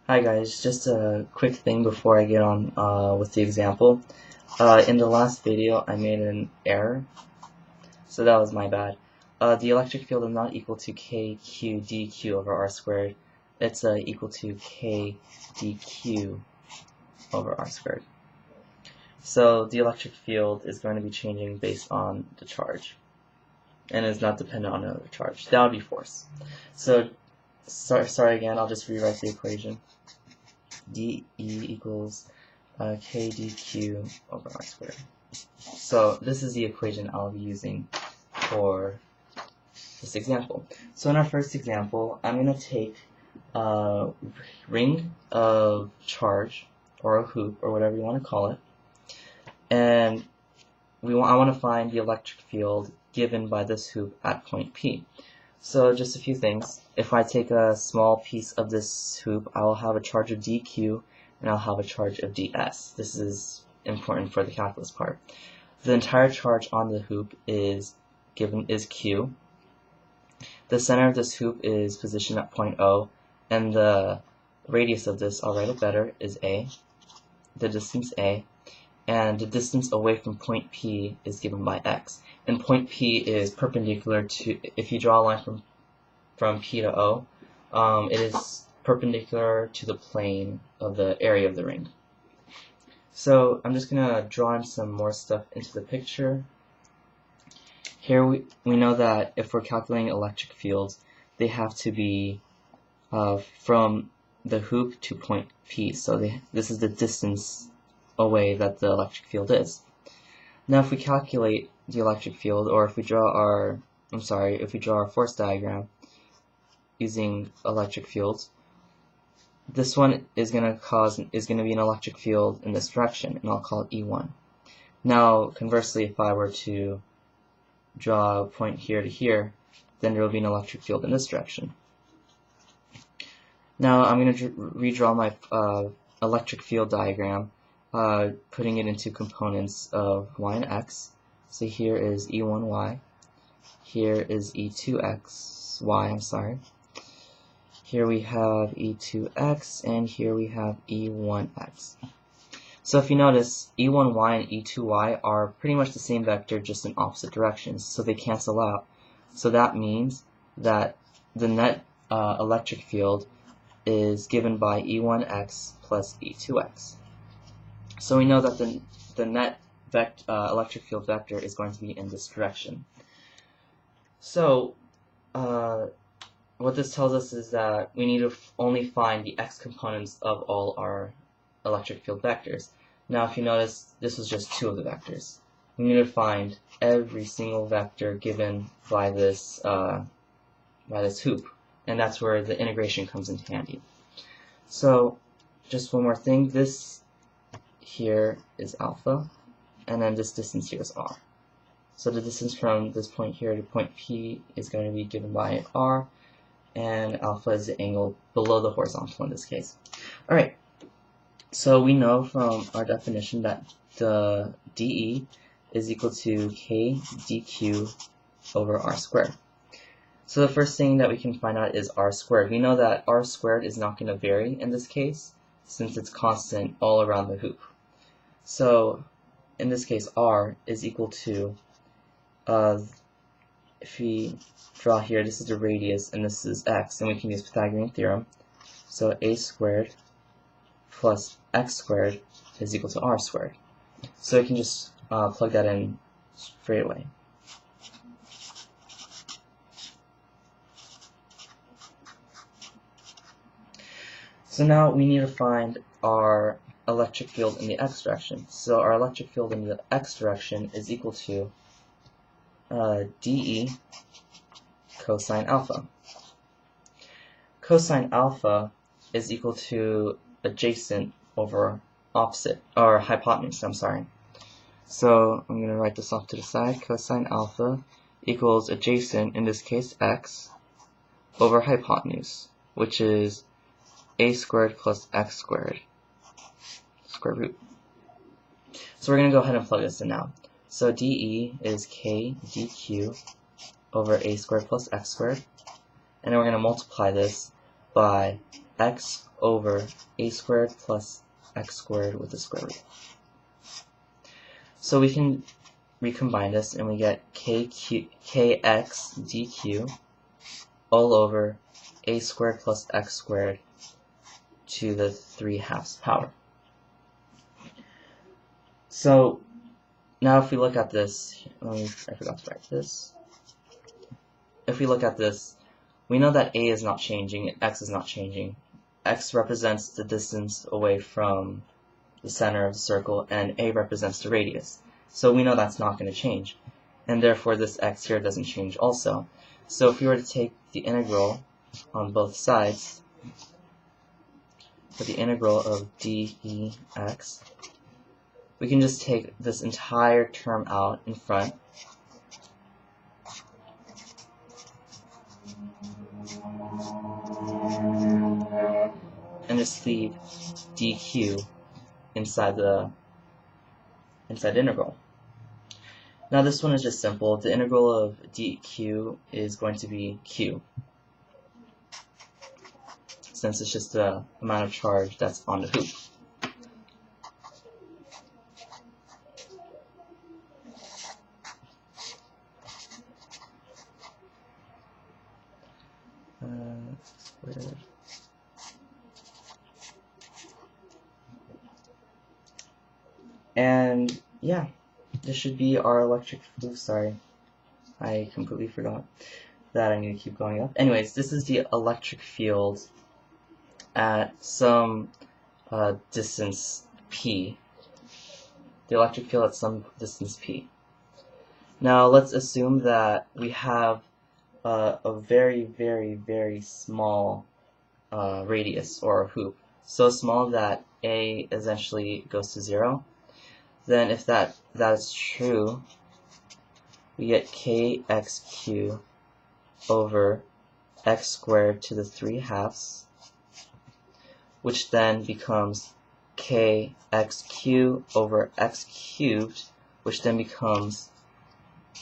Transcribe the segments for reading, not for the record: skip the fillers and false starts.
Hi guys, just a quick thing before I get on with the example. In the last video I made an error, so that was my bad. The electric field is not equal to kq dq over r squared. It's equal to k dq over r squared. So the electric field is going to be changing based on the charge, and is not dependent on another charge. That would be force. So sorry again, I'll just rewrite the equation. dE equals k dq over r squared. So this is the equation I'll be using for this example. So in our first example, I'm going to take a ring of charge, or a hoop, or whatever you want to call it, and I want to find the electric field given by this hoop at point P. So just a few things. If I take a small piece of this hoop, I will have a charge of dq and I'll have a charge of ds. This is important for the calculus part. The entire charge on the hoop is q. The center of this hoop is positioned at point O, and the radius of this, I'll write it better, is a. The distance a, and the distance away from point P is given by x. And point P is perpendicular to, if you draw a line from P to O, it is perpendicular to the plane of the area of the ring. So I'm just going to draw in some more stuff into the picture. Here we know that if we're calculating electric fields, they have to be from the hoop to point P. So this is the distance away that the electric field is. Now if we calculate the electric field, or if we draw our force diagram using electric fields, this one is going to be an electric field in this direction, and I'll call it E1. Now conversely, if I were to draw a point here to here, then there will be an electric field in this direction. Now I'm going to redraw my electric field diagram, putting it into components of y and x. So here is E1y, here is E2xy, here we have E2x, and here we have E1x. So if you notice, E1y and E2y are pretty much the same vector, just in opposite directions, so they cancel out. So that means that the net electric field is given by E1x plus E2x. So we know that the net electric field vector is going to be in this direction. So what this tells us is that we need to only find the x components of all our electric field vectors. Now if you notice, this was just two of the vectors. We need to find every single vector given by this hoop, and that's where the integration comes into handy. So just one more thing, this here is alpha, and then this distance here is r. So the distance from this point here to point P is going to be given by r, and alpha is the angle below the horizontal in this case. Alright, so we know from our definition that the dE is equal to k dq over r squared. So the first thing that we can find out is r squared. We know that r squared is not going to vary in this case, since it's constant all around the hoop. So in this case, r is equal to, if we draw here, this is the radius and this is x, and we can use Pythagorean theorem. So a squared plus x squared is equal to r squared. So we can just plug that in straight away. So now we need to find our electric field in the x direction. So our electric field in the x direction is equal to dE cosine alpha. Cosine alpha is equal to adjacent over opposite, or hypotenuse, I'm sorry. So I'm going to write this off to the side. Cosine alpha equals adjacent, in this case x, over hypotenuse, which is a squared plus x squared, square root. So we're going to go ahead and plug this in now. So dE is k dq over a squared plus x squared, and then we're going to multiply this by x over a squared plus x squared with the square root. So we can recombine this and we get kx dq all over a squared plus x squared to the 3/2 power. So now if we look at this, I forgot to write this. If we look at this, we know that a is not changing and x is not changing. X represents the distance away from the center of the circle and a represents the radius. So we know that's not going to change, and therefore this x here doesn't change also. So if we were to take the integral on both sides, for the integral of dx, we can just take this entire term out in front, and just leave dq inside the integral. Now this one is just simple. The integral of dq is going to be q, since it's just the amount of charge that's on the hoop. And yeah, this should be our electric field. Sorry, I completely forgot that I need to keep going up. Anyways, this is the electric field at some distance p. The electric field at some distance p. Now let's assume that we have a very, very, very small radius or a hoop, so small that a essentially goes to 0. Then if that is true, we get kxq over x squared to the 3/2, which then becomes kxq over x cubed, which then becomes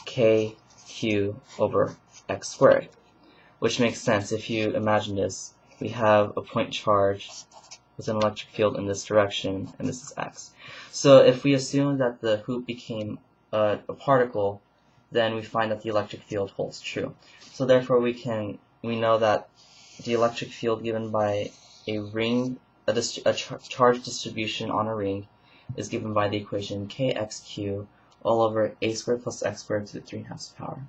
kq over x squared, which makes sense. If you imagine this, we have a point charge with an electric field in this direction, and this is x. So if we assume that the hoop became a particle, then we find that the electric field holds true. So therefore we know that the electric field given by a ring, a charge distribution on a ring, is given by the equation kxq all over a squared plus x squared to the 3/2 power.